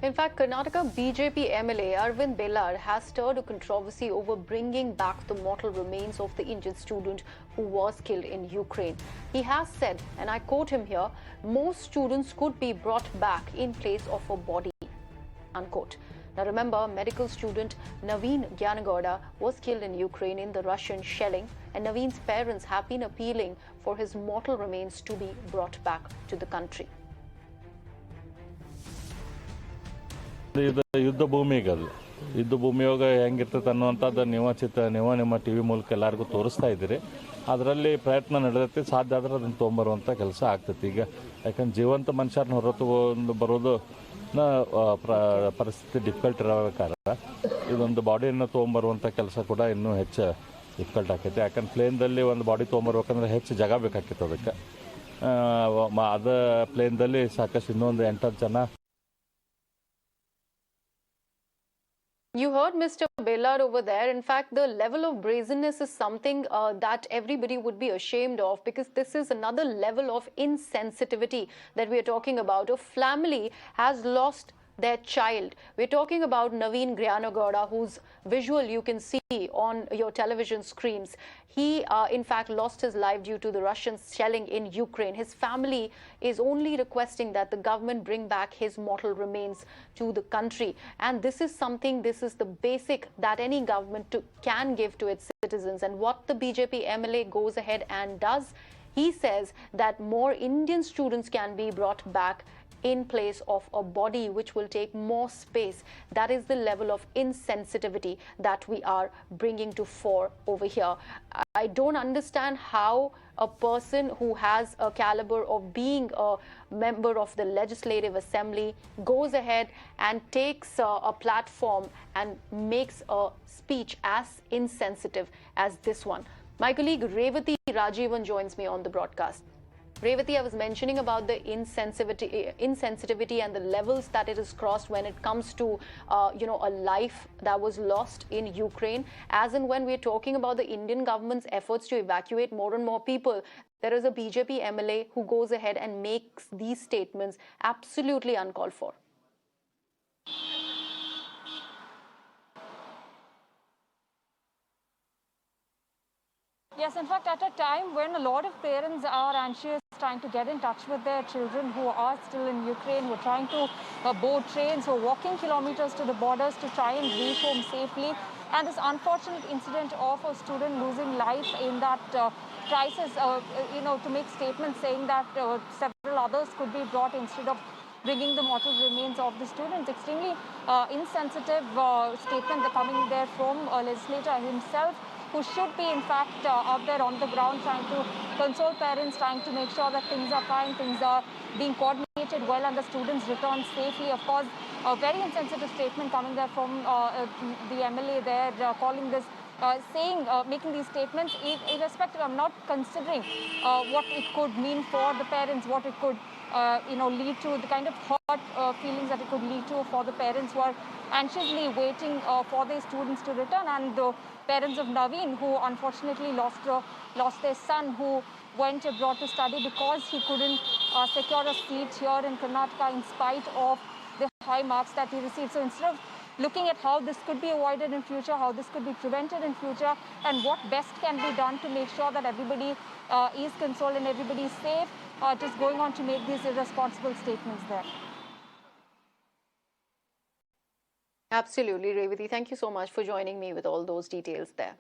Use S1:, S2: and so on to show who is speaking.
S1: In fact, Karnataka BJP MLA Arvind Bellad has stirred a controversy over bringing back the mortal remains of the Indian student who was killed in Ukraine. He has said, and I quote him here, most students could be brought back in place of a body, unquote. Now remember, medical student Naveen Gyanagoudar was killed in Ukraine in the Russian shelling, and Naveen's parents have been appealing for his mortal remains to be brought back to the country.
S2: ಯುದ್ಧ ಭೂಮಿಗದು ಯುದ್ಧ ಭೂಮಿಯಾಗ ಹೆಂಗಿರ್ತದೆ ಅನ್ನುವಂಥದ್ದು ನೀವು ನಿಮ್ಮ T V ಮೂಲಕ ಎಲ್ಲರಿಗೂ ತೋರಿಸ್ತಾ ಇದ್ದೀರಿ. ಅದರಲ್ಲಿ ಪ್ರಯತ್ನ ನಡೆದೈತಿ. ಸಾಧ್ಯ ಆದ್ರೆ ಅದನ್ನು ತೊಗೊಂಬರುವಂಥ ಕೆಲಸ ಆಗ್ತೈತಿ. ಈಗ ಯಾಕಂದ್ರೆ ಜೀವಂತ ಮನುಷ್ಯರನ್ನ ಹೊರತುಕೊಂಡು ಬರೋದು ಪರಿಸ್ಥಿತಿ ಡಿಫಿಕಲ್ಟ್ ಇರಬೇಕಾದ್ರೆ ಇದೊಂದು ಬಾಡಿಯನ್ನು ತೊಗೊಂಬರುವಂಥ ಕೆಲಸ ಕೂಡ ಇನ್ನೂ ಹೆಚ್ಚು ಡಿಫಿಕಲ್ಟ್ ಆಕೈತಿ. ಯಾಕಂದ್ರೆ ಪ್ಲೇನ್ದಲ್ಲಿ ಒಂದು ಬಾಡಿ ತೊಗೊಂಬರ್ಬೇಕಂದ್ರೆ ಹೆಚ್ಚು ಜಾಗ ಬೇಕಾಗಿತ್ತು. ಅದಕ್ಕೆ ಅದು ಪ್ಲೇನ್ದಲ್ಲಿ ಸಾಕಷ್ಟು ಇನ್ನೊಂದು 8 ಜನ.
S1: You heard Mr. Bellad over there. In fact, the level of brazenness is something that everybody would be ashamed of, because this is another level of insensitivity that we are talking about. A family has lost their child. We're talking about Naveen Gyanagoudar, whose visual you can see on your television screens. He, in fact, lost his life due to the Russian shelling in Ukraine. His family is only requesting that the government bring back his mortal remains to the country. And this is something, this is the basic that any government can give to its citizens. And what the BJP MLA goes ahead and does, he says that more Indian students can be brought back in place of a body which will take more space. That is the level of insensitivity that we are bringing to fore over here. I don't understand how a person who has a caliber of being a member of the Legislative Assembly goes ahead and takes a platform and makes a speech as insensitive as this one. My colleague Revati Rajivan joins me on the broadcast. Revati, I was mentioning about the insensitivity and the levels that it has crossed when it comes to, a life that was lost in Ukraine. As and when we're talking about the Indian government's efforts to evacuate more and more people, there is a BJP MLA who goes ahead and makes these statements absolutely uncalled for.
S3: Yes, in fact, at a time when a lot of parents are anxious trying to get in touch with their children who are still in Ukraine, who are trying to board trains, who are walking kilometers to the borders to try and reach home safely. And this unfortunate incident of a student losing life in that crisis, to make statements saying that several others could be brought instead of bringing the mortal remains of the students. Extremely insensitive statement coming there from a legislator himself, who should be, in fact, out there on the ground trying to console parents, trying to make sure that things are fine, things are being coordinated well, and the students return safely. Of course, a very insensitive statement coming there from the MLA there, calling this, making these statements irrespective. I'm not considering what it could mean for the parents, what it could lead to, the kind of hurt feelings that it could lead to for the parents who are anxiously waiting for their students to return, and the parents of Naveen, who unfortunately lost their son, who went abroad to study because he couldn't secure a seat here in Karnataka in spite of the high marks that he received. So instead of looking at how this could be avoided in future, how this could be prevented in future, and what best can be done to make sure that everybody is consoled and everybody is safe, just going on to make these irresponsible statements there.
S1: Absolutely, Revati. Thank you so much for joining me with all those details there.